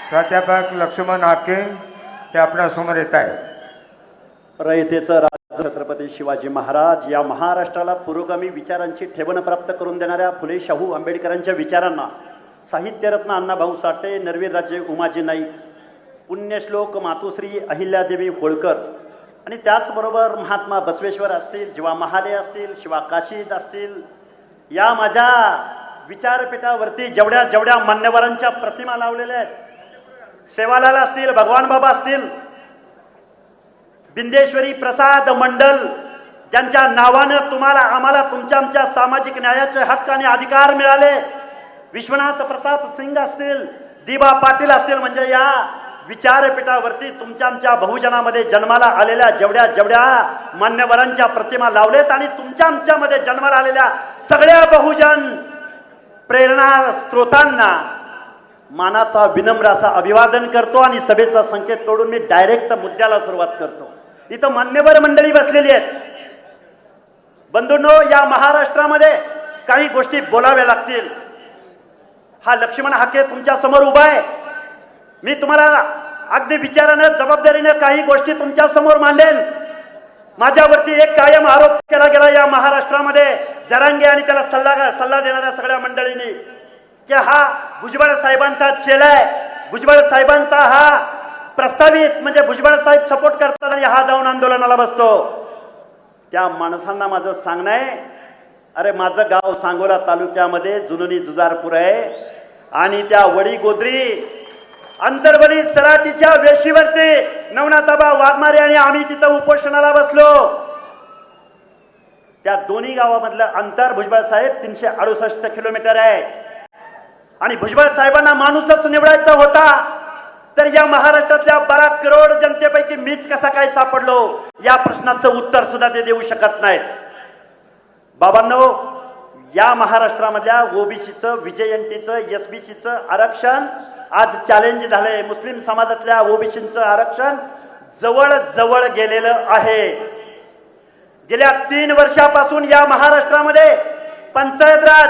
प्राध्यापक लक्ष्मण हाके ते आपणासमोर येत आहेत। रयतेचं राज छत्रपती शिवाजी महाराज या महाराष्ट्राला पुरोगामी विचारांची ठेवण प्राप्त करून देणाऱ्या फुले शाहू आंबेडकरांच्या विचारांना साहित्यरत्न अण्णाभाऊ साठे, नरवीरराजे उमाजी नाईक, पुण्यश्लोक मातोश्री अहिल्यादेवी होळकर आणि त्याचबरोबर महात्मा बसवेश्वर असतील, जीवा महाले असतील, शिवा काशीद असतील, या माझ्या विचारपीठावरती जेवढ्या जेवढ्या मान्यवरांच्या प्रतिमा लावलेल्या आहेत, सेवालाल असतील, भगवान बाबा असतील, बिंदेश्वरी प्रसाद मंडल, ज्यांच्या नावानं तुम्हाला आम्हाला तुमच्या आमच्या सामाजिक न्यायाचे हक्क आणि अधिकार मिळाले, विश्वनाथ प्रताप सिंग असतील, दिबा पाटील असतील, म्हणजे या विचारपीठावरती तुमच्या आमच्या बहुजनामध्ये जन्माला आलेल्या जेवढ्या जेवढ्या मान्यवरांच्या प्रतिमा लावलेत आणि तुमच्या आमच्यामध्ये जन्माला आलेल्या सगळ्या बहुजन प्रेरणा स्रोतांना मानाचा विनम्र असा अभिवादन करतो आणि सभेचा संकेत तोडून मी डायरेक्ट मुद्द्याला सुरुवात करतो। इथं मान्यवर मंडळी बसलेली आहेत। बंधूंनो, या महाराष्ट्रामध्ये काही गोष्टी बोलाव्या लागतील। हा लक्ष्मण हाके तुमच्या समोर उभा आहे। मी तुम्हाला अगदी विचाराने जबाबदारीने काही गोष्टी तुमच्या समोर मांडेन। माझ्यावरती एक कायम आरोप केला गेला या महाराष्ट्रामध्ये जरांगे आणि त्याला सल्ला देणाऱ्या सगळ्या मंडळींनी की हा भुजबळ साहेबांचा चेला आहे, भुजबळ साहेबांचा हा प्रस्तावित म्हणजे भुजबळ साहेब सपोर्ट करतात आणि हा जाऊन आंदोलनाला बसतो। त्या माणसांना माझं सांगणं आहे, अरे माझं गाव सांगोला तालुक्यामध्ये जुनोनी जुजारपूर आहे आणि त्या वडी गोद्री अंतर्बली सराटीच्या वेशीवरती नवनाथाबा वाघमारे आणि आम्ही तिथं उपोषणाला बसलो। त्या दोन्ही गावामधलं अंतर भुजबळ साहेब 368 किलोमीटर आहे आणि भुजबळ साहेबांना माणूसच निवडायचा होता, तर या महाराष्ट्रातल्या 12 करोड जनतेपैकी मीच कसा काय सापडलो, या प्रश्नाचं उत्तर सुद्धा ते देऊ शकत नाहीत। बाबांनो, या महाराष्ट्रामधल्या ओबीसीचं, विजयंतीचं, एसबीसीचं आरक्षण आज चॅलेंज झालंय। मुस्लिम समाजातल्या ओबीसीचं आरक्षण जवळ जवळ गेलेलं आहे। गेल्या 3 वर्षापासून या महाराष्ट्रामध्ये पंचायत राज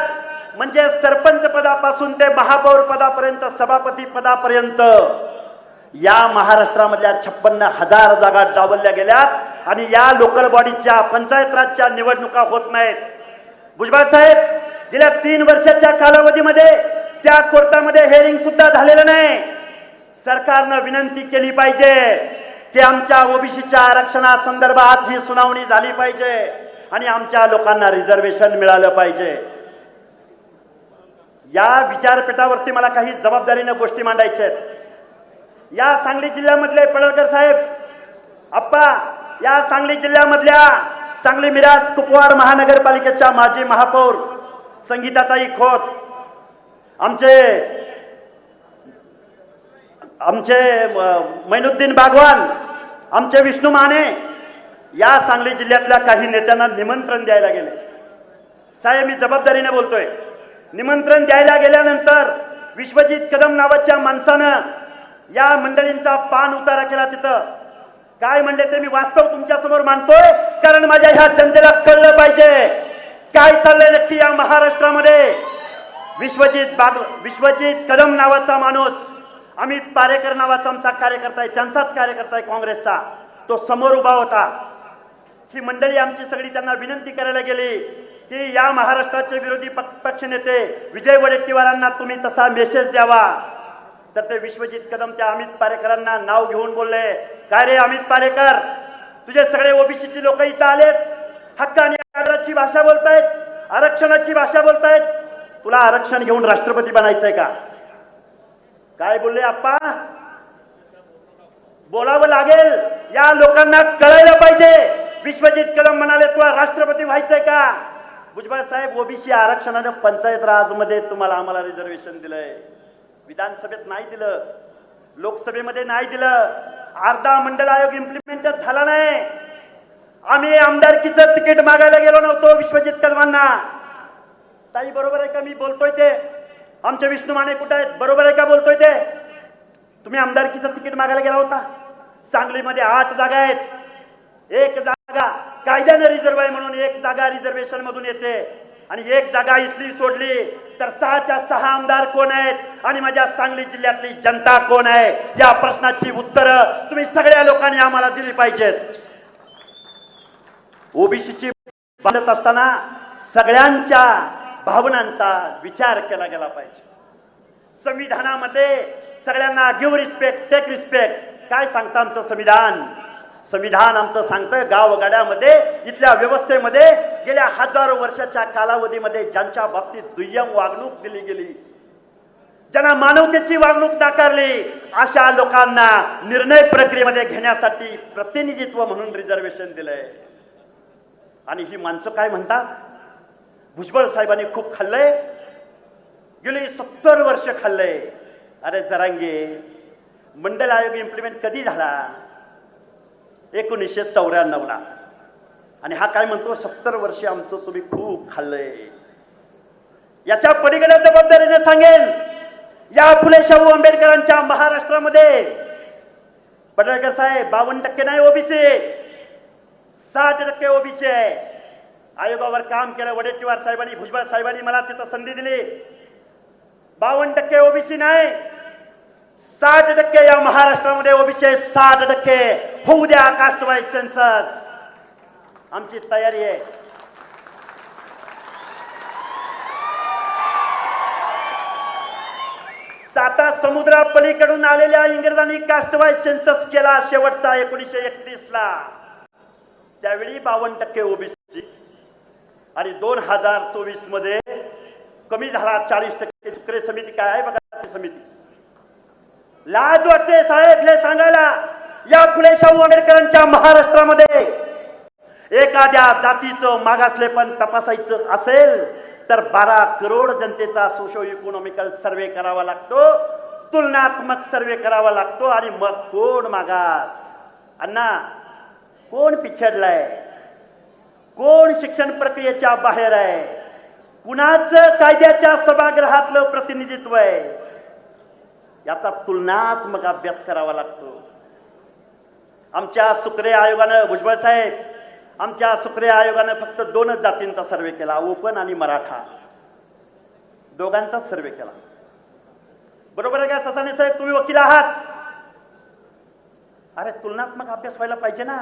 म्हणजे सरपंच पदापासून ते महापौर पदापर्यंत, सभापती पदापर्यंत या महाराष्ट्रामधल्या 56,000 जागा डावलल्या गेल्यात आणि या लोकल बॉडीच्या पंचायत राजच्या निवडणुका होत नाहीत। भुजबळ साहेब, गेल्या 3 वर्षाच्या कालावधीमध्ये त्या कोर्टामध्ये हेअरिंग सुद्धा झालेलं नाही। सरकारनं विनंती केली पाहिजे की आमच्या ओबीसीच्या आरक्षणासंदर्भात ही सुनावणी झाली पाहिजे आणि आमच्या लोकांना रिझर्वेशन मिळालं पाहिजे। या विचारपीठावरती मला काही जबाबदारीने गोष्टी मांडायच्या आहेत। या सांगली जिल्ह्यामधले पडळकर साहेब आप्पा, या सांगली जिल्ह्यामधल्या सांगली मिराज कुपवाड महानगरपालिकेच्या माजी महापौर संगीताताई खोत, आमचे मैनुद्दीन बागवान, आमचे विष्णू माने, या सांगली जिल्ह्यातल्या काही नेत्यांना निमंत्रण द्यायला गेले। साहेब, मी जबाबदारीने बोलतोय। निमंत्रण द्यायला गेल्यानंतर विश्वजित कदम नावाच्या माणसानं या मंडळींचा पान उतारा केला। तिथं काय म्हणले ते मी वास्तव तुमच्या समोर मांडतोय, कारण माझ्या ह्या जनतेला कळलं पाहिजे काय चाललंय नक्की या महाराष्ट्रामध्ये। विश्वजित कदम नावाचा माणूस, अमित पारेकर नावाचा आमचा कार्यकर्ता आहे, त्यांचाच कार्यकर्ता आहे काँग्रेसचा, तो समोर उभा होता। ही मंडळी आमची सगळी त्यांना विनंती करायला गेली की या महाराष्ट्राचे विरोधी पक्षनेते विजय वडेट्टीवारांना तुम्ही तसा मेसेज द्यावा। तर ते विश्वजित कदम त्या अमित पारेकरांना नाव घेऊन बोलले, काय रे अमित पारेकर, तुझे सगळे ओबीसीची लोक इथं आलेत, हक्क आणि आदराची भाषा बोलतायत, आरक्षणाची भाषा बोलतायत, तुला आरक्षण घेऊन राष्ट्रपती बनायचंय का? काय बोलले आप्पा? बोलावं लागेल, या लोकांना कळायला पाहिजे। विश्वजित कदम म्हणाले तुला राष्ट्रपती व्हायचंय का? भुजबळ साहेब, ओबीसी आरक्षणाने पंचायत राजमध्ये तुम्हाला आम्हाला रिझर्वेशन दिलंय, विधानसभेत नाही दिलं, लोकसभेमध्ये नाही दिलं, अर्धा मंडल आयोग इम्प्लिमेंट झाला नाही। आम्ही आमदारकीचं तिकीट मागायला गेलो नव्हतो विश्वजित कदमांना। ताई, बरोबर आहे का मी बोलतोय ते? आमचे विष्णू माने कुठे आहेत? बरोबर आहे का बोलतोय ते? तुम्ही आमदारकीचं तिकीट मागायला गेला होता। सांगलीमध्ये 8 जागा आहेत, 1 जागा कायद्याने रिझर्व्ह आहे म्हणून 1 जागा रिझर्वेशन मधून येते। आणि एक जागा इथली सोडली तर 6च्या 6 आमदार कोण आहेत आणि माझ्या सांगली जिल्ह्यातली जनता कोण आहे, या प्रश्नाची उत्तरं तुम्ही सगळ्या लोकांनी आम्हाला दिली पाहिजेत. ओबीसीची बांधत असताना सगळ्यांच्या भावनांचा विचार केला गेला पाहिजे. संविधानामध्ये सगळ्यांना गिव्ह रिस्पेक्ट, टेक रिस्पेक्ट. काय सांगतं आमचं संविधान? संविधान आमचं सांगतं गावगाड्यामध्ये इथल्या व्यवस्थेमध्ये गेल्या हजारो वर्षाच्या कालावधीमध्ये ज्यांच्या बाबतीत दुय्यम वागणूक दिली गेली, ज्यांना मानवतेची वागणूक नाकारली, अशा लोकांना निर्णय प्रक्रियेमध्ये घेण्यासाठी प्रतिनिधित्व म्हणून रिझर्वेशन दिलंय. आणि ही माणसं काय म्हणतात? भुजबळ साहेबांनी खूप खाल्लंय, गेली 70 वर्ष खाल्लंय. अरे जरांगे, मंडल आयोग इम्प्लिमेंट कधी झाला? 1994ला. आणि हा काय म्हणतो 70 वर्ष आमचं तुम्ही खूप खाल्लंय. याच्या पलीकडे जबाबदारीने सांगेन, या फुले शाहू आंबेडकरांच्या महाराष्ट्रामध्ये पडळकर साहेब 52% नाही ओबीसी, 60% ओबीसी आहे. आयोगावर काम केलं वडेट्टीवार साहेबांनी, भुजबळ साहेबांनी मला तिथं संधी दिली. 52% ओबीसी नाही, 60% या महाराष्ट्रामध्ये ओबीसी आहे. 60% होऊ द्या कास्ट वाईज सेन्सस. आमची तयारी आहे. साता समुद्रा पलीकडून आलेल्या इंग्रजांनी कास्ट वाईज सेन्सस केला शेवटचा 1931ला. त्यावेळी 52% ओबीसी आणि 2024 मध्ये कमी झाला 40%. शुक्रे समिती काय आहे बघा, समिती. लाज वाटते साहेब हे सांगायला, या फुले शाहू आंबेडकरांच्या महाराष्ट्रामध्ये एखाद्या जातीचं मागासलेपण तपासायचं असेल तर 12 करोड जनतेचा सोशो इकॉनॉमिकल सर्वे करावा लागतो, तुलनात्मक सर्वे करावा लागतो. आणि मग कोण मागास, अण्णा कोण पिछडलाय, कोण शिक्षण प्रक्रियेच्या बाहेर आहे, कुणाचं कायद्याच्या सभागृहातलं प्रतिनिधित्व आहे, याचा तुलनात्मक अभ्यास करावा लागतो. आमच्या सुक्रे आयोगानं, भुजबळ साहेब, आमच्या सुक्रे आयोगानं फक्त 2च जातींचा सर्वे केला, ओपन आणि मराठा, दोघांचाच सर्वे केला. बरोबर आहे का ससाने साहेब? तुम्ही वकील आहात. अरे तुलनात्मक अभ्यास व्हायला पाहिजे ना.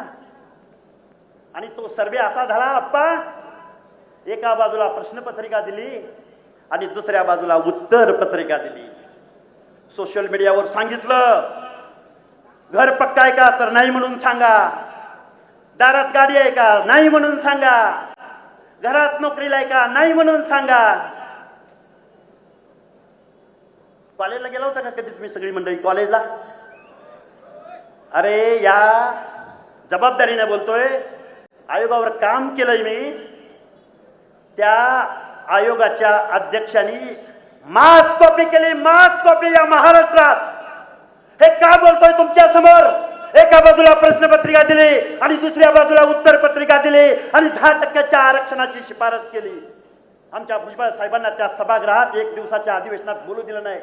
आणि तो सर्वे असा झाला आप्पा, एका बाजूला प्रश्नपत्रिका दिली आणि दुसऱ्या बाजूला उत्तर पत्रिका दिली. सोशल मीडियावर सांगितलं घर पक्का आहे का, तर नाही म्हणून सांगा. दारात गाडी आहे का, नाही म्हणून सांगा. घरात नोकरीला आहे का, नाही म्हणून सांगा. कॉलेजला गेला होता का कधी तुम्ही सगळी मंडळी कॉलेजला? अरे या जबाबदारीने बोलतोय, आयोगावर काम केलंय मी. त्या आयोगाच्या अध्यक्षांनी मास कॉपी केली, मास कॉपी या महाराष्ट्रात. हे का बोलतोय तुमच्या समोर? एका बाजूला प्रश्नपत्रिका दिली आणि दुसऱ्या बाजूला उत्तर पत्रिका दिली आणि 10% आरक्षणाची शिफारस केली. आमच्या भुजबळ साहेबांना त्या सभागृहात 1 दिवसाच्या अधिवेशनात बोलू दिलं नाही.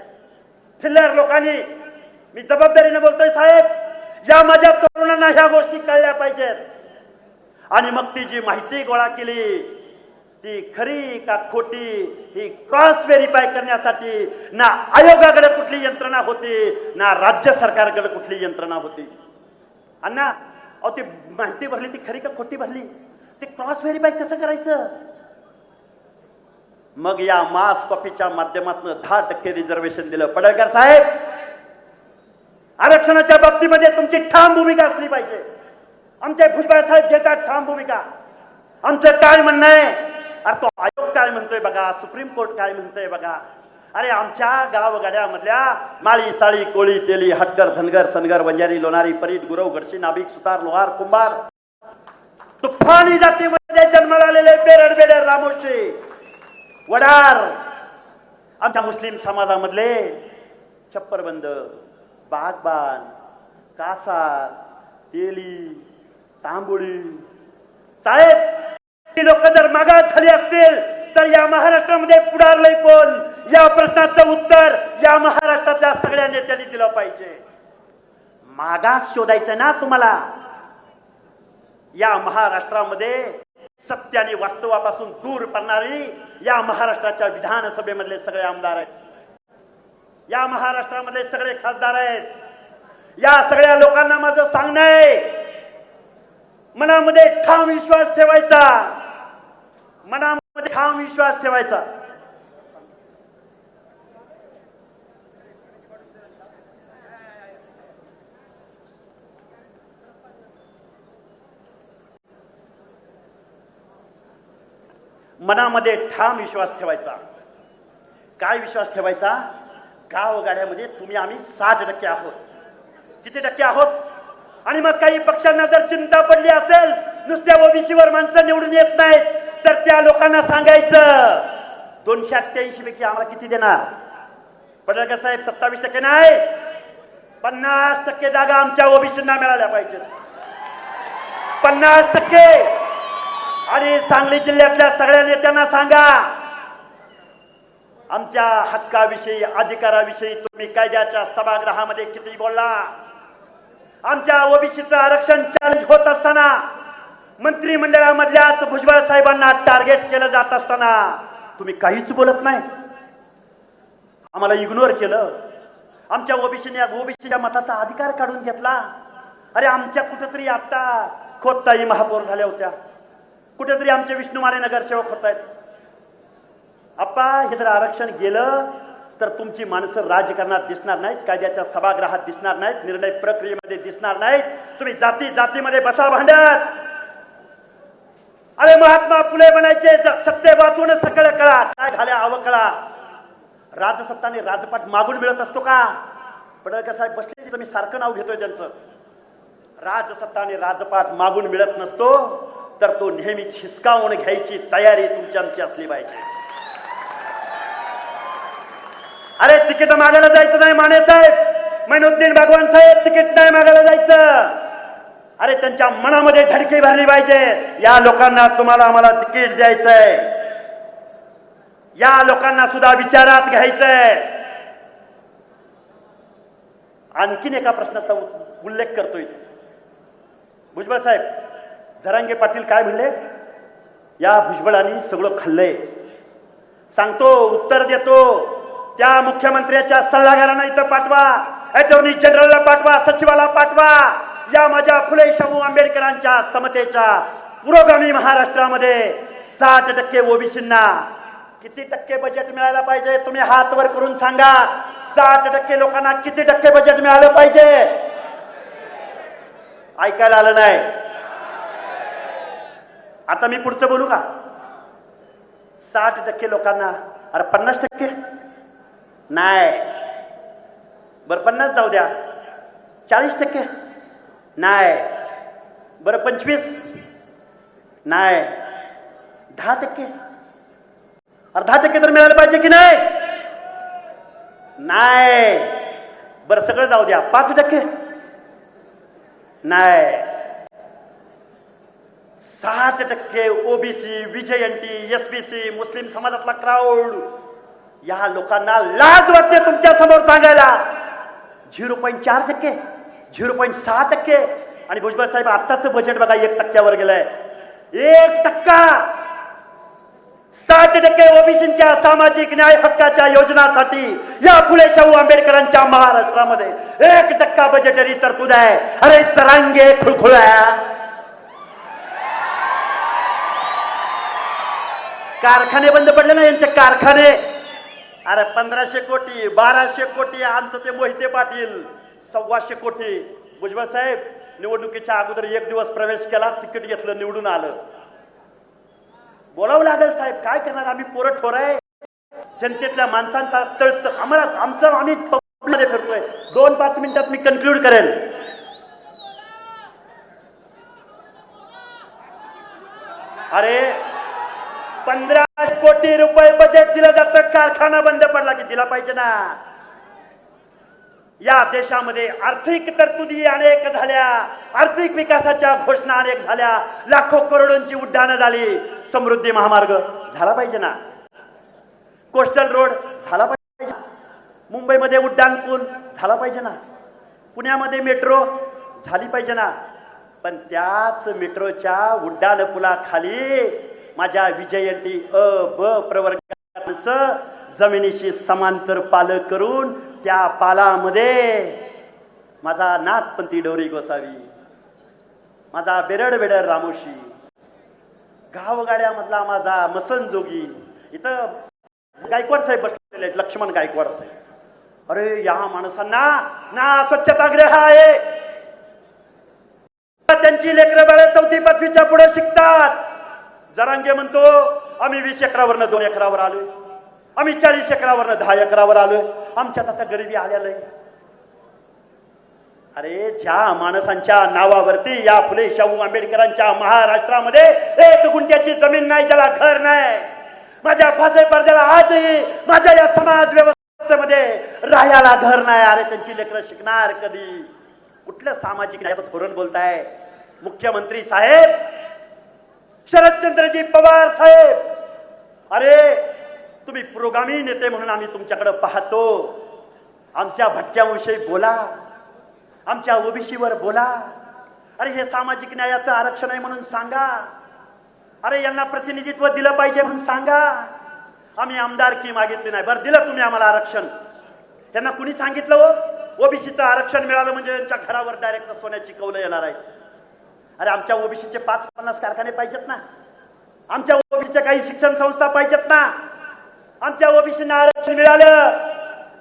फिल्लर लोकांनी, मी जबाबदारीने बोलतोय साहेब, या माझ्या तरुणांना ह्या गोष्टी कळल्या पाहिजेत. आणि मग ती जी माहिती गोळा केली ती खरी का खोटी ही क्रॉस व्हेरीफाय करण्यासाठी ना आयोगाकडे कुठली यंत्रणा होती, ना राज्य सरकारकडे कुठली यंत्रणा होती. अण्णा अहो ती माहिती भरली ती खरी का खोटी भरली, ते क्रॉस व्हेरीफाय कसं करायचं? मग या मास कॉपीच्या माध्यमातून 10% रिझर्वेशन दिलं. पडळकर साहेब, आरक्षणाच्या बाबतीमध्ये तुमची ठाम भूमिका असली पाहिजे. आमचे भुजबळ साहेब घेतात ठाम भूमिका. आमचं काय म्हणणं आहे? अरे तो आयोग काय म्हणतोय बघा, सुप्रीम कोर्ट काय म्हणतोय बघा. अरे आमच्या गावगाड्यामधल्या माळी, साळी, कोळी, तेली, हटकर, धनगर, सनगर, वंजारी, लोणारी, परीट, गुरव, गडशी, नाभिक, सुतार, लोहार, कुंभार, तुफानी जातीमध्ये जन्माला आलेले बेरड, बेडर, रामोशी, वडार, आमच्या मुस्लिम समाजामधले छप्परबंद, बागबान, कासार, तेली, तांबोळी. साहेब लोक जर मागास झाली असतील तर या महाराष्ट्रामध्ये पुढारलंय कोण? या प्रश्नाचं उत्तर या महाराष्ट्रातल्या सगळ्या नेत्यांनी दिलं पाहिजे. मागास शोधायचं ना तुम्हाला. या महाराष्ट्रामध्ये सत्य आणि वास्तवापासून दूर पडणारी या महाराष्ट्राच्या विधानसभेमधले सगळे आमदार आहेत, या महाराष्ट्रामधले सगळे खासदार आहेत. या सगळ्या लोकांना माझं सांगणं आहे, मनामध्ये ठाम विश्वास ठेवायचा, मनामध्ये ठाम विश्वास ठेवायचा. मनामध्ये ठाम विश्वास ठेवायचा. काय विश्वास ठेवायचा? गावगाड्यामध्ये तुम्ही आम्ही 60% आहोत. किती टक्के आहोत? आणि मग काही पक्षांना जर चिंता पडली असेल, नुसत्या ओबीसीवर माणसं निवडून येत नाहीत, तर त्या लोकांना सांगायचं 288 पैकी आम्हाला किती देणार? पडळकर साहेब 27% नाही, 50% जागा आमच्या ओबीसींना मिळाल्या पाहिजेत. 50%. आणि सांगली जिल्ह्यातल्या सगळ्या नेत्यांना सांगा, आमच्या हक्काविषयी अधिकाराविषयी तुम्ही कायद्याच्या सभागृहामध्ये किती बोलला. आमच्या ओबीसीचं आरक्षण चॅलेंज होत असताना, मंत्रिमंडळामधल्याच भुजबळ साहेबांना टार्गेट केलं जात असताना तुम्ही काहीच बोलत नाही. आम्हाला इग्नोर केलं. आमच्या ओबीसीच्या मताचा अधिकार काढून घेतला. अरे आमच्या कुठेतरी आता खोतताई महापौर झाल्या होत्या, कुठेतरी आमचे विष्णुमाने नगरसेवक होत आहेत. आप्पा, हे जर आरक्षण गेलं तर तुमची माणसं राजकारणात दिसणार नाहीत, कायद्याच्या सभागृहात दिसणार नाहीत, निर्णय प्रक्रियेमध्ये दिसणार नाहीत. तुम्ही जातीमध्ये बसा भांडत. अरे महात्मा फुले म्हणायचे, सत्य वाचून सकळ कळा. काय झाल्या अवकळा. राजसत्ताने राजपाट मागून मिळत असतो का? पडळकर साहेब बसले, तर मी सारखं नाव घेतोय त्यांचं. राजसत्ताने राजपाट मागून मिळत नसतो, तर तो नेहमीच हिसकावून घ्यायची तयारी तुमची आमची असली पाहिजे. अरे तिकीट मागायला जायचं नाही माने साहेब, मैनुद्दीन भगवान साहेब, तिकीट नाही मागायला जायचं. अरे त्यांच्या मनामध्ये धडकी भरली पाहिजे, या लोकांना तुम्हाला आम्हाला तिकीट द्यायचंय, या लोकांना सुद्धा विचारात घ्यायचंय. आणखीन एका प्रश्नाचा उल्लेख करतोय भुजबळ साहेब. जरांगे पाटील काय म्हणले? या भुजबळांनी सगळं खाल्लंय. सांगतो, उत्तर देतो, त्या मुख्यमंत्र्याच्या सल्लागारांना इथं पाठवा, अटॉर्नी जनरलला पाठवा, सचिवाला पाठवा. या माझ्या फुले शाहू आंबेडकरांच्या समतेच्या पुरोगामी महाराष्ट्रामध्ये 60% ओबीसींना किती टक्के बजेट मिळायला पाहिजे? तुम्ही हात वर करून सांगा. 60% लोकांना किती टक्के बजेट मिळालं पाहिजे? ऐकायला आलं नाही. आता मी पुढचं बोलू का? 60% लोकांना. अरे 50% नाही, बरं 50 जाऊ द्या. 40% नाही, बरं 25 नाही, 10%. अरे 10% तर मिळालं पाहिजे की नाही? नाही, बरं सगळं जाऊ द्या. 5% नाही. 60% ओबीसी, विजयंती, एसबीसी, मुस्लिम समाजातला क्राऊड, या लोकांना लाज वाटते तुमच्या समोर सांगायला. 0.4%, 0.6%. आणि भुजबळ साहेब आत्ताच बजेट बघा 1% गेलंय. 1%. 60% ओबीसींच्या सामाजिक न्याय हक्काच्या योजनासाठी या फुले शाहू आंबेडकरांच्या महाराष्ट्रामध्ये 1% बजेटरी तरतूद आहे. अरे जरांगे खुळखुळ्या, कारखाने बंद पडले ना यांचे कारखाने. अरे 1500 कोटी, 1200 कोटी. आमचं ते मोहिते पाटील 1,200 कोटी. भुजबळ साहेब निवडणुकीच्या अगोदर 1 दिवस प्रवेश केला, तिकीट घेतलं, निवडून आलं. बोलावं लागेल साहेब, काय करणार? आम्ही पोरं ठोर आहे. जनतेतल्या माणसांचा तळ आम्हाला आम्ही फिरतोय. 2-5 मिनिटात मी कन्क्लूड करेन. अरे 15 कोटी रुपये बजेट दिलं जातं, कारखाना बंद पडला की दिला पाहिजे ना. या देशामध्ये आर्थिक तरतुदी अनेक झाल्या, आर्थिक विकासाच्या घोषणा अनेक झाल्या, लाखो करोडोंची उड्डाणं झाली. समृद्धी महामार्ग झाला पाहिजे ना, कोस्टल रोड झाला पाहिजे, मुंबईमध्ये उड्डाण पूल झाला पाहिजे ना, पुण्यामध्ये मेट्रो झाली पाहिजे ना. पण त्याच मेट्रोच्या उड्डाण पुलाखाली माझ्या विजयंती ब प्रवर्गाचं जमिनीशी समांतर पाल करून त्या पालामध्ये माझा नाथपंथी डोरी गोसावी, माझा बेरड बेडर रामोशी, गावगाड्यामधला माझा मसन जोगी, इथं गायकवाड साहेब बसलेले आहेत, लक्ष्मण गायकवाड साहेब. अरे या माणसांना ना स्वच्छतागृह आहे, त्यांची लेकरं बाळ 4थी 5वीच्या पुढे शिकतात. जरांगे म्हणतो आम्ही 20 एकरावरनं 2 एकरावर आलोय, आम्ही 40 एकरावरनं 10 एकरावर आलोय, आमच्यात आता गरिबी आलेलं आहे. अरे ज्या माणसांच्या नावावरती या फुले शाहू आंबेडकरांच्या महाराष्ट्रामध्ये 1 गुंठ्याची जमीन नाही, ज्याला घर नाही, माझ्या फासे पडद्याला आजही माझ्या या समाज व्यवस्थेमध्ये राहायला घर नाही. अरे त्यांची लेकरं शिकणार कधी? कुठलं सामाजिक न्यायाचं धोरण बोलताय मुख्यमंत्री साहेब? शरदचंद्रजी पवार साहेब, अरे तुम्ही पुरोगामी नेते म्हणून आम्ही तुमच्याकडे पाहतो. आमच्या भटक्यांविषयी बोला, आमच्या ओबीसीवर बोला. अरे हे सामाजिक न्यायाचं आरक्षण आहे म्हणून सांगा. अरे यांना प्रतिनिधित्व दिलं पाहिजे म्हणून सांगा. आम्ही आमदारकी मागितली नाही, बरं दिलं तुम्ही आम्हाला आरक्षण. त्यांना कुणी सांगितलं हो ओबीसीचं आरक्षण मिळालं म्हणजे यांच्या घरावर डायरेक्ट सोन्याची कौलं येणार आहे? अरे आमच्या ओबीसीचे 5-50 कारखाने पाहिजेत ना, आमच्या ओबीसीच्या काही शिक्षण संस्था पाहिजेत ना. आमच्या ओबीसीना आरक्षण मिळालं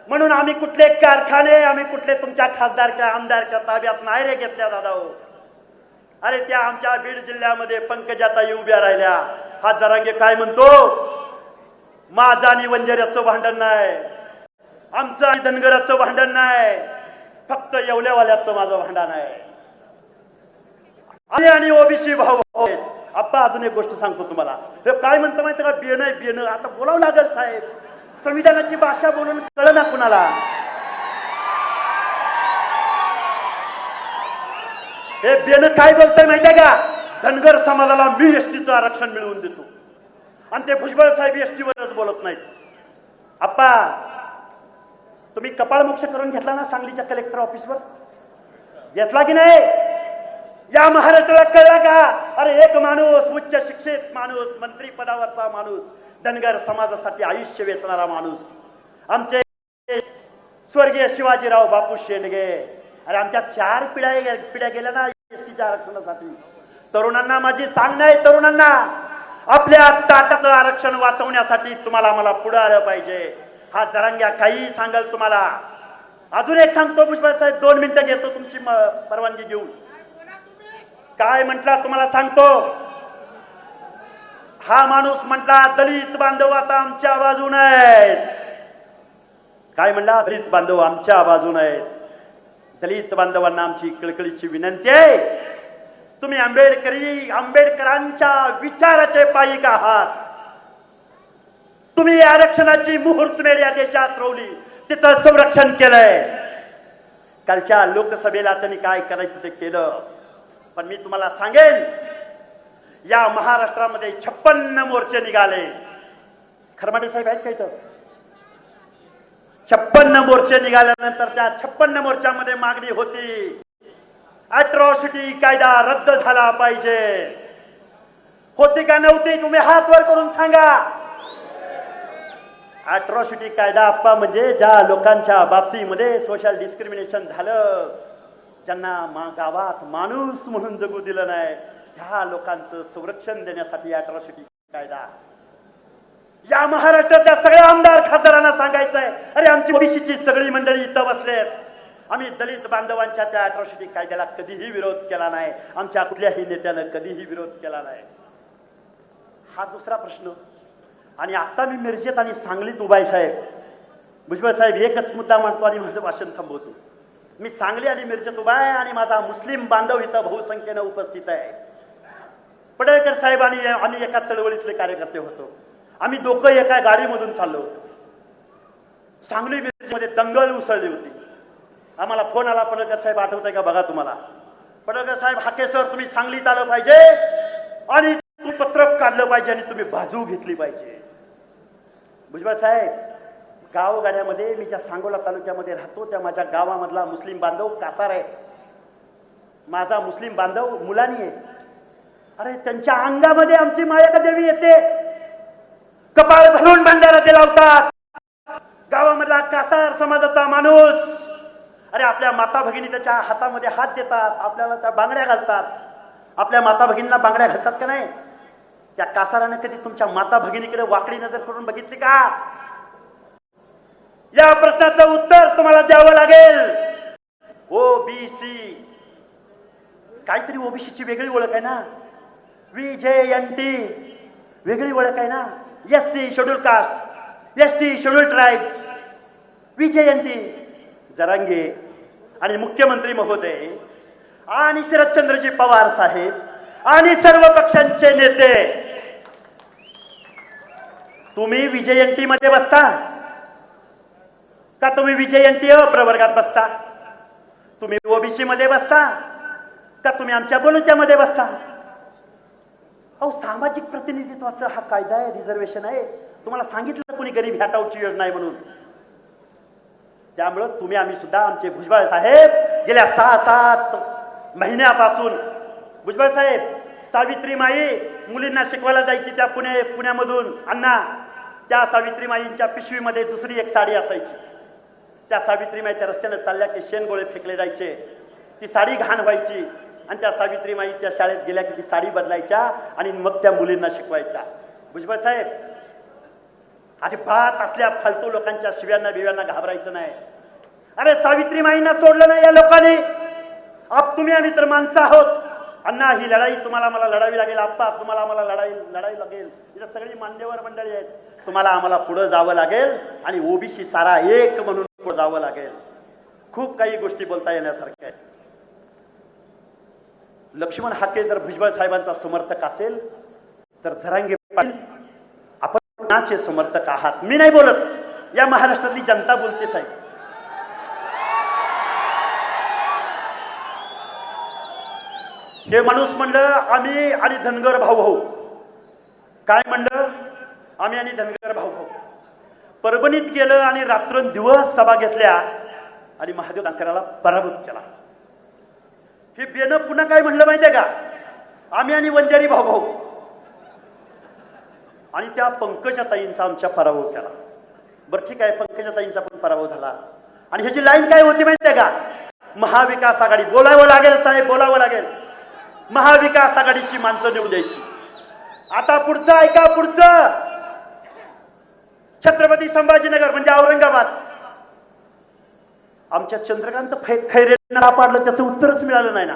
म्हणून आम्ही कुठले कारखाने, आम्ही कुठले तुमच्या खासदारच्या आमदारच्या ताब्यात नाही रे घेतल्या दादा हो. अरे त्या आमच्या बीड जिल्ह्यामध्ये पंकजाताई उभ्या राहिल्या. हा जरांगे काय म्हणतो, माझं आणि वंजाऱ्याचं भांडण नाही, आमचं आणि धनगराचं भांडण नाही, फक्त येवल्यावाल्याचं माझं भांडण आहे. आणि ओबीसी भाऊ आहेत. आप्पा अजून एक गोष्ट सांगतो तुम्हाला, हे काय म्हणतो माहिती का, बियणं बियणं आता बोलावं लागेल साहेब, संविधानाची भाषा बोलून कळलं ना कुणाला. हे बियणं काय बोलतंय माहितीये का, धनगर समाजाला मी एसटीचं आरक्षण मिळवून देतो, आणि ते भुजबळ साहेब एसटीवरच बोलत नाहीत. आप्पा तुम्ही कपाळ मोक्ष करून घेतला ना सांगलीच्या कलेक्टर ऑफिसवर, घेतला की नाही? या महाराष्ट्राला कळला का? अरे एक माणूस, उच्च शिक्षित माणूस, मंत्री पदावरचा माणूस, धनगर समाजासाठी आयुष्य वेचणारा माणूस, आमचे स्वर्गीय शिवाजीराव बापू शेंडगे. अरे आमच्या 4 पिढ्या गेल्या ना एसटीच्या आरक्षणासाठी. तरुणांना माझी सांग नाही, तरुणांना आपल्या ताटाचं आरक्षण वाचवण्यासाठी तुम्हाला मला पुढे आलं पाहिजे. हा जरांग्या काही सांगाल तुम्हाला. अजून एक सांगतो भुजबळ साहेब, 2 मिनिटं घेतो तुमची परवानगी घेऊन. काय म्हटला तुम्हाला सांगतो. हा माणूस म्हटला दलित बांधव आता आमच्या बाजूने आहेत. काय म्हणला? दलित बांधव आमच्या बाजूने आहेत. दलित बांधवांना आमची कळकळीची विनंती आहे, तुम्ही आंबेडकरांच्या विचाराचे पायिक आहात. तुम्ही आरक्षणाची मुहूर्तमेढ या देशात रोवली, तिथं संरक्षण केलंय. कालच्या लोकसभेला त्यांनी काय करायचं ते केलं. पण मी तुम्हाला सांगेन, या महाराष्ट्रामध्ये 56 मोर्चे निघाले. खरमाटे साहेब आहेत का इथं? 56 मोर्चे निघाल्यानंतर त्या 56 मोर्चामध्ये मागणी होती, अॅट्रॉसिटी कायदा रद्द झाला पाहिजे. होती का नव्हती? तुम्ही हात वर करून सांगा. अॅट्रॉसिटी कायदा आप्पा म्हणजे ज्या लोकांच्या बाबतीमध्ये सोशल डिस्क्रिमिनेशन झालं, ज्यांना गावात माणूस म्हणून जगू दिलं नाही, ह्या लोकांचं संरक्षण देण्यासाठी अॅट्रॉसिटी कायदा. या महाराष्ट्रातल्या सगळ्या आमदार खासदारांना सांगायचंय, अरे आमची ओबीसीची सगळी मंडळी इथं बसलेत, आम्ही दलित बांधवांच्या त्या अॅट्रॉसिटी कायद्याला कधीही विरोध केला नाही, आमच्या कुठल्याही नेत्यानं कधीही विरोध केला नाही. हा दुसरा प्रश्न. आणि आता मी मिरजेत आणि सांगलीत उभा आहे साहेब. भुजबळ साहेब एकच मुद्दा मांडतो आणि माझं भाषण थांबवतो. मी सांगली आणि मिरजेत उभा आहे आणि माझा मुस्लिम बांधव इथं बहुसंख्येनं उपस्थित आहे. पडळकर साहेब आणि आम्ही एका चळवळीतले कार्यकर्ते होतो. आम्ही दोघं एका गाडीमधून चाललो होतो. सांगली मिरजेमध्ये दंगल उसळली होती. आम्हाला फोन आला, पडळकर साहेब आठवत आहे का बघा तुम्हाला. पडळकर साहेब, हाके सर तुम्ही सांगलीत आलं पाहिजे आणि तुम्ही पत्रक काढलं पाहिजे आणि तुम्ही बाजू घेतली पाहिजे. भुजबळ साहेब, गावगाड्यामध्ये मी ज्या सांगोला तालुक्यामध्ये राहतो त्या माझ्या गावामधला मुस्लिम बांधव कासार आहे. माझा मुस्लिम बांधव मुलानी आहे. अरे त्यांच्या अंगामध्ये आमची माया देवी येते. कपाळ भरून भंडारा ते लावतात. गावामधला कासार समाजाचा माणूस, अरे आपल्या माता भगिनी त्याच्या हातामध्ये हात देतात, आपल्याला त्या बांगड्या घालतात. आपल्या माता भगिनींना बांगड्या घालतात का नाही? त्या कासाराने कधी तुमच्या माता भगिनीकडे वाकडी नजर करून बघितली का? या प्रश्नाचं उत्तर तुम्हाला द्यावं लागेल. ओबीसी, काहीतरी ओबीसीची वेगळी ओळख आहे ना. VJNT वेगळी ओळख आहे ना. SC schedule caste, ST schedule tribes, VJNT. Jarange आणि मुख्यमंत्री महोदय आणि शरदचंद्रजी पवार साहेब आणि सर्व पक्षांचे नेते, तुम्ही VJNT मध्ये बसता का तुम्ही VJNT प्रवर्गात बसता? तुम्ही ओबीसी मध्ये बसता का तुम्ही आमच्या बोलत्यामध्ये बसता? अहो, सामाजिक प्रतिनिधित्वाचा हा कायदा आहे, रिझर्वेशन आहे. तुम्हाला सांगितलं कोणी गरीब हटावची योजना आहे म्हणून. त्यामुळं तुम्ही आम्ही सुद्धा आमचे भुजबळ साहेब गेल्या 6-7 महिन्यापासून, भुजबळ साहेब, सावित्रीमाई मुलींना शिकवायला जायची त्या पुण्यामधून अण्णा, त्या सावित्रीमाईंच्या पिशवीमध्ये दुसरी एक साडी असायची. त्या सावित्रीमाई त्या रस्त्याने चालल्या की शेणगोळे फेकले जायचे, ती साडी घाण व्हायची आणि त्या सावित्रीमाई त्या शाळेत गेल्या की ती साडी बदलायच्या आणि मग त्या मुलींना शिकवायच्या. भुजबळ साहेब, अजिबात असल्या फालतू लोकांच्या शिव्यांना बिव्यांना घाबरायचं नाही. अरे सावित्रीमाईंना सोडलं नाही या लोकांनी. तुम्ही आम्ही तर माणसं आहोत. अण्णा, ही लढाई तुम्हाला मला लढावी लागेल. आप्पा, तुम्हाला आम्हाला लढाई लागेल. इथं सगळी मान्यवर मंडळी आहेत. तुम्हाला आम्हाला पुढे जावं लागेल आणि ओबीसी सारा एक म्हणून पुढे जावं लागेल. खूप काही गोष्टी बोलता येण्यासारख्या आहेत. लक्ष्मण हाके जर भुजबळ साहेबांचा समर्थक असेल तर जरांगे पाटील आपण कोणाचे समर्थक आहात? मी नाही बोलत, या महाराष्ट्रातली जनता बोलते साहेब. हे माणूस म्हणलं आम्ही आणि धनगर भाऊ. काय म्हणलं? आम्ही आणि धनगर भाऊ. परभणीत गेलं आणि रात्रंदिवस सभा घेतल्या आणि महादेव दानकराला पराभूत केला. हे बेनं पुन्हा काय म्हणलं माहितीये का? आम्ही आणि वंजारी भाऊ. आणि त्या पंकजाताईंचा आमच्या पराभव केला. बरं ठीक आहे, पंकजाताईंचा पण पराभव झाला. आणि ह्याची लाईन काय होती माहितीये का? महाविकास आघाडी. बोलावं लागेल साहेब, बोलावं लागेल. महाविकास आघाडीची माणसं निवडून द्यायची. आता पुढचं ऐका, पुढचं. छत्रपती संभाजीनगर म्हणजे औरंगाबाद. आमच्या चंद्रकांत खैरेंना पाडलं, त्याचं उत्तरच मिळालं नाही ना.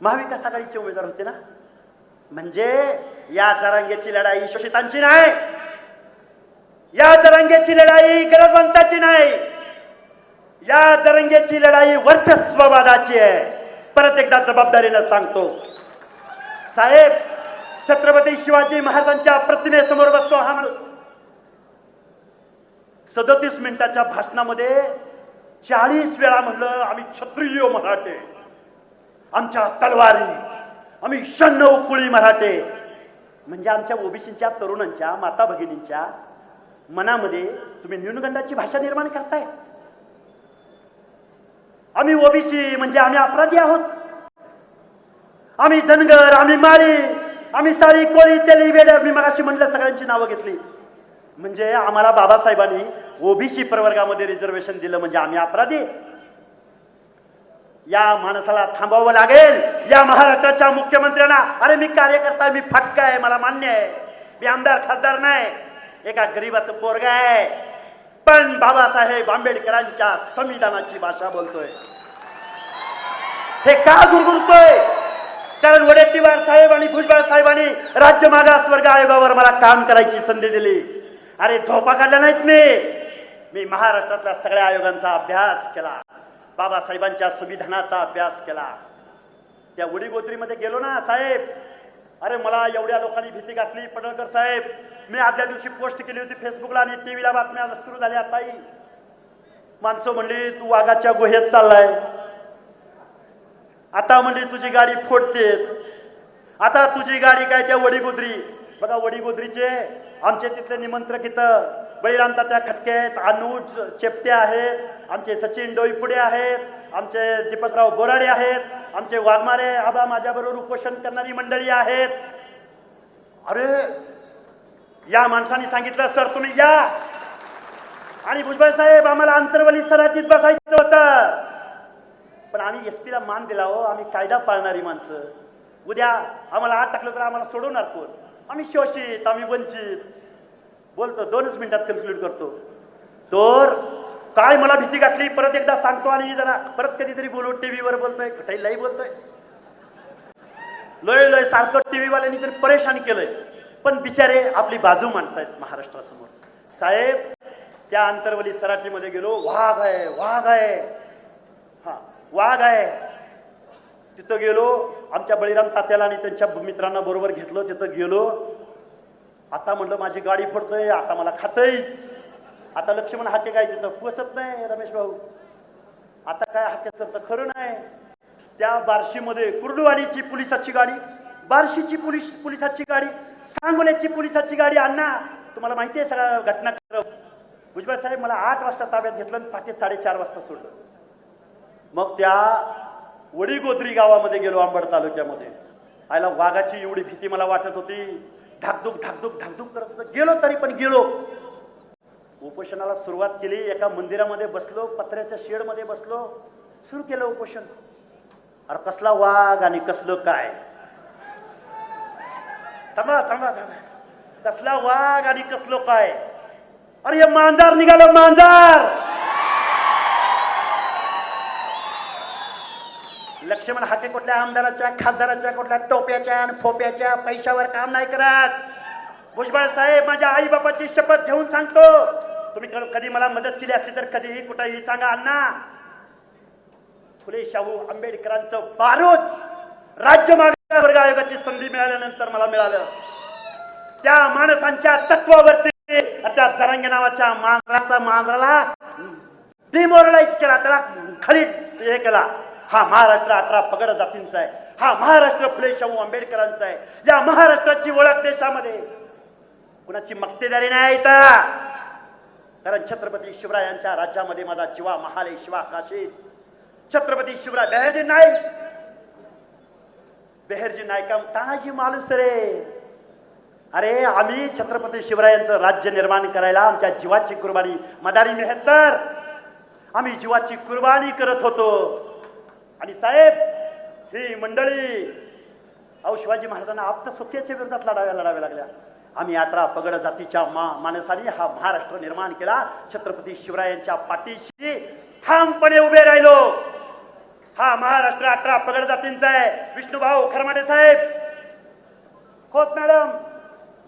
महाविकास आघाडीचे उमेदवार होते ना. म्हणजे या जरांगेची लढाई शोषितांची नाही, या जरांगेची लढाई गरजवंताची नाही, या जरांगेची लढाई वर्चस्ववादाची आहे. परत एकदा जबाबदारीनं सांगतो साहेब, छत्रपती शिवाजी महाराजांच्या प्रतिमेसमोर बसतो हा माणूस. 37 मिनिटाच्या भाषणामध्ये 40 वेळा म्हणलं आम्ही क्षत्रिय मराठे, आमच्या तलवारी, आम्ही 96 कुळी मराठे. म्हणजे आमच्या ओबीसीच्या तरुणांच्या माता भगिनींच्या मनामध्ये तुम्ही न्यूनगंडाची भाषा निर्माण करताय. आम्ही ओबीसी म्हणजे आम्ही अपराधी आहोत, आम्ही धनगर, आम्ही माळी, आम्ही सारी कोळी तेली वेड्या. मी मगाशी म्हणलं सगळ्यांची नावं घेतली. म्हणजे आम्हाला बाबासाहेबांनी ओबीसी प्रवर्गामध्ये रिझर्वेशन दिलं म्हणजे आम्ही अपराधी. या माणसाला थांबवावं लागेल, या महाराष्ट्राच्या मुख्यमंत्र्यांना. अरे मी कार्यकर्ता, मी फटका आहे, मला मान्य आहे. मी आमदार खासदार नाही, एका गरीबाचं पोरगा आहे, पण बाबासाहेब आंबेडकरांच्या संविधानाची भाषा बोलतोय. हे का गुरगुरतोय? कारण वडेट्टीवार साहेब आणि भुजबळ साहेबांनी राज्य मागास वर्ग आयोगावर मला काम करायची संधी दिली. अरे झोपा काढल्या नाहीत. मी महाराष्ट्रातल्या सगळ्या आयोगांचा अभ्यास केला, बाबासाहेबांच्या संविधानाचा अभ्यास केला. त्या वडीगोत्रीमध्ये गेलो ना साहेब, अरे मला एवढ्या लोकांनी भीती घातली. पडळकर साहेब, मी आदल्या दिवशी पोस्ट केली होती फेसबुकला आणि टीव्हीला बातम्या सुरू झाल्या. ताई माणसं म्हणली तू वाघाच्या गुहेत चाललाय, आता म्हणली तुझी गाडी फोडते, आता तुझी गाडी काय त्या वडीगोद्री. बघा वडीगोद्रीचे आमचे तिथले निमंत्रक इथं बळीराम तात्या खटके आहेत, अनुज चेपटे आहेत, आमचे सचिन डोईफुडे आहेत, आमचे दीपकराव बोराडे आहेत, आमचे वाघमारे आबा माझ्याबरोबर उपोषण करणारी मंडळी आहेत. अरे या माणसाने सांगितलं सर तुम्ही या, आणि भुजबळ साहेब आम्हाला आंतरवली सराटीत बसायचं होतं, पण आम्ही एसपीला मान दिला हो. आम्ही कायदा पाळणारी माणसं. उद्या आम्हाला आत टाकलं तर आम्हाला सोडवणार कोण? आम्ही शोषित, आम्ही वंचित. बोलतो 2च मिनिटात कन्क्लूड करतो. तर काय मला भीती घातली परत एकदा सांगतो, आणि जरा परत कधीतरी बोलू. टीव्हीवर बोलतोय, कुठेही लई बोलतोय, लय लय सारखं टीव्ही वाल्यांनी तरी परेशान केलंय, पण बिचारे आपली बाजू मांडतायत महाराष्ट्रासमोर. साहेब त्या आंतरवली सराटीमध्ये गेलो, वाघ आहे, वाघ आहे, हा वाघ आहे. तिथं गेलो, आमच्या बळीराम तात्याला आणि त्यांच्या मित्रांना बरोबर घेतलं. तिथं गेलो, आता म्हणलं माझी गाडी फोडतोय, आता मला खातय. आता लक्ष्मण हाके काय तिथं पोचत नाही रमेश भाऊ, आता काय हाकेचं तर खरं नाही. त्या बार्शीमध्ये कुर्डुवाडीची पोलिसाची गाडी, बार्शीची पोलिसाची गाडी, सांगोल्याची पोलिसाची गाडी. अण्णा तुम्हाला माहिती आहे सगळ्या घटना. भुजबळ साहेब मला 8 वाजता ताब्यात घेतलं आणि पहाटे 4:30 वाजता सोडलं. मग त्या वडीगोद्री गावामध्ये गेलो, अंबड तालुक्यामध्ये. आयला वाघाची एवढी भीती मला वाटत होती, धाकधूक धाकधूक धाकधूक करत होतं. गेलो तरी पण गेलो. उपोषणाला सुरुवात केली. एका मंदिरामध्ये बसलो, पत्र्याच्या शेडमध्ये बसलो, सुरू केलं उपोषण. अरे कसला वाघ आणि कसलं काय, थांबा थांबा थांबा, कसला वाघ आणि कसलं काय. अरे हे मांजर निघालं, मांजर. लक्ष्मण हाके कुठल्या आमदाराच्या, खासदाराच्या, कुठल्या टोप्याच्या आणि फोप्याच्या पैशावर काम नाही करत. भुजबळ साहेब माझ्या आई बापाची शपथ घेऊन सांगतो, तुम्ही कधी मला मदत केली असली तर कधीही कुठेही सांगा. अण्णा फुले शाहू आंबेडकरांचं बारूद राज्य मागास वर्ग आयोगाची संधी मिळाल्यानंतर मला मिळालं. त्या माणसांच्या तत्वावरती त्या जरांगे नावाच्या मांजराला डिमोरलाइज केला, त्याला खाली हे केला. हा महाराष्ट्र 18 पगड जातींचा आहे, हा महाराष्ट्र फुले शाहू आंबेडकरांचा आहे. या महाराष्ट्राची ओळख देशामध्ये कुणाची मक्तेदारी नाही इथं, कारण छत्रपती शिवरायांच्या राज्यामध्ये माझा जीवा महाले शिवा काशी. छत्रपती शिवराय बेहरजी नाईक, बेहरजी नाईका तानाजी मालुसरे. अरे आम्ही छत्रपती शिवरायांचं राज्य निर्माण करायला आमच्या जीवाची कुर्बानी, मदारी मेहतर आम्ही जीवाची कुर्बानी करत होतो. आणि साहेब ही मंडळी अहो शिवाजी महाराजांना आप्त सुख्याच्या विरोधात लढाव्या लागल्या. आम्ही 18 पगड जातीच्या माणसांनी हा महाराष्ट्र निर्माण केला. छत्रपती शिवरायांच्या पाठीशी ठामपणे उभे राहिलो. हा महाराष्ट्र 18 पगड जातींचा आहे. विष्णुभाऊ खरमाडे साहेब, खोत मॅडम,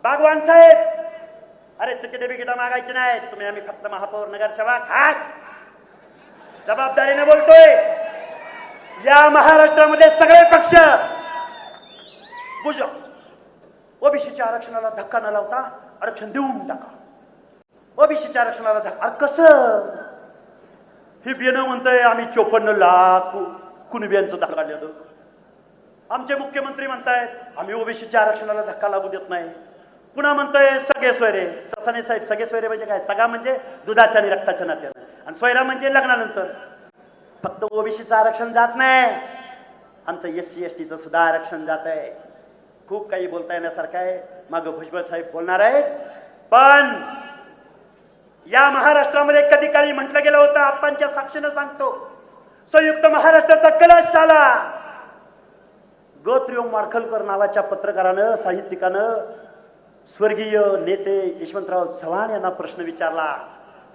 बागवान साहेब, अरे तिकीट बिकिटा मागायची नाही तुम्ही, आम्ही फक्त महापौर नगरसेवक हात जबाबदारीने बोलतोय. या महाराष्ट्रामध्ये सगळे पक्ष ओबीसीच्या आरक्षणाला धक्का न लावता आरक्षण देऊन टाका. ओबीसीच्या आरक्षणाला धक्का, अरे कसं? हे बियाणं म्हणतंय आम्ही 54 लाख कुणबियांचं धक्का काढलं. आमचे मुख्यमंत्री म्हणतायत आम्ही ओबीसीच्या आरक्षणाला धक्का लागू देत नाही. पुन्हा म्हणतोय सगळे सोयरे. ससाने साहेब सगळे सोयरे म्हणजे काय? सगळा म्हणजे दुधाच्या आणि रक्ताच्या नात्यानं, आणि सोयरा म्हणजे लग्नानंतर. फक्त ओबीसीचं आरक्षण जात नाही, आमचं SC STचं सुद्धा आरक्षण जात आहे. खूप काही बोलता येण्यासारखं आहे. मागं भुजबळ साहेब बोलणार आहेत, पण या महाराष्ट्रामध्ये कधी काळी म्हटलं गेलं होतं, आप्पांच्या साक्षीनं सांगतो, संयुक्त महाराष्ट्राचा कलश आला. गोत्रिओम माडखलकर नावाच्या पत्रकारानं, साहित्यिकानं स्वर्गीय नेते यशवंतराव चव्हाण यांना प्रश्न विचारला,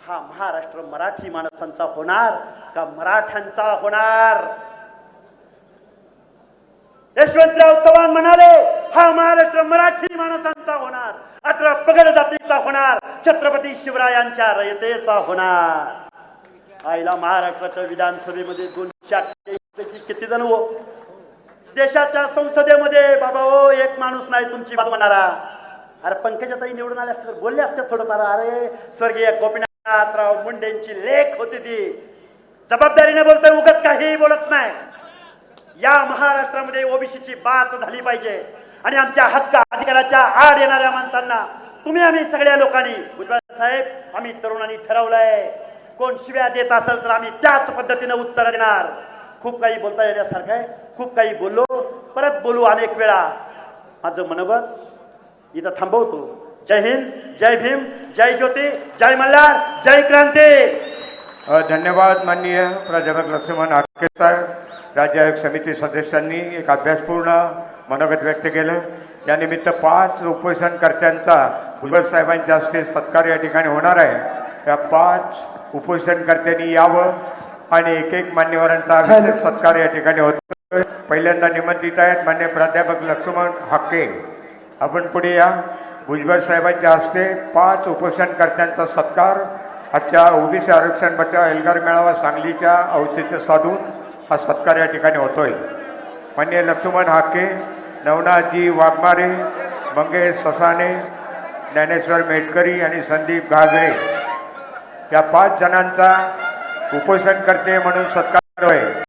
हा महाराष्ट्र मराठी माणसांचा होणार का मराठ्यांचा होणार? यशवंतराव चव्हाण म्हणाले हा महाराष्ट्र मराठी माणसांचा होणार, 18 पगड जातीचा होणार, छत्रपती शिवरायांच्या रयतेचा होणार. आईला महाराष्ट्राच्या विधानसभेमध्ये 288 किती जण हो? देशाच्या संसदेमध्ये बाबा हो एक माणूस नाही तुमची बात म्हणणारा. अरे पंकजाताई निवडून आल्या असते तर बोलले असते थोडंफार. अरे स्वर्गीय गोपीनाथराव मुंडेंची लेख होती ती. जबाबदारीने बोलतोय, उगाच काही बोलत नाही. या महाराष्ट्रामध्ये ओबीसीची बात झाली पाहिजे, आणि आमच्या हक्क अधिकाराच्या आड येणाऱ्या माणसांना तुम्ही आम्ही सगळ्या लोकांनी, भुजबळ साहेब आम्ही तरुणांनी ठरवलंय, कोण शिव्या देत असेल तर आम्ही त्याच पद्धतीने उत्तर देणार. खूप काही बोलता येण्यासारखं आहे, खूप काही बोललो, परत बोलू अनेक वेळा. माझं मनोगत इथं थांबवतो. जय हिंद, जय भीम, जय ज्योती, जय मल्हार, जय क्रांती. धन्यवाद माननीय प्राध्यापक लक्ष्मण हाके साहेब. राज्य आयोग समिती सदस्यांनी एक अभ्यासपूर्ण मनोगत व्यक्त केलं. यानिमित्त 5 उपोषणकर्त्यांचा भुजबळ साहेबांच्या हस्ते सत्कार या ठिकाणी होणार आहे. या 5 उपोषणकर्त्यांनी यावं आणि एक मान्यवरांचा विशेष सत्कार या ठिकाणी होतो. पहिल्यांदा निमंत्रित आहेत मान्य प्राध्यापक लक्ष्मण हाके. आपण पुढे या. भुजबळ साहेबांच्या हस्ते 5 उपोषणकर्त्यांचा सत्कार आजच्या ओबीसी आरक्षण बचाव एल्गार मेळावा सांगलीच्या औचित्य साधून हा सत्कार या ठिकाणी होतोय. मान्य लक्ष्मण हाके, नवनाथजी वाघमारे, मंगेश ससाणे, ज्ञानेश्वर मेटकरी आणि संदीप घागरे या 5 जणांचा उपोषणकर्ते म्हणून सत्कार होय.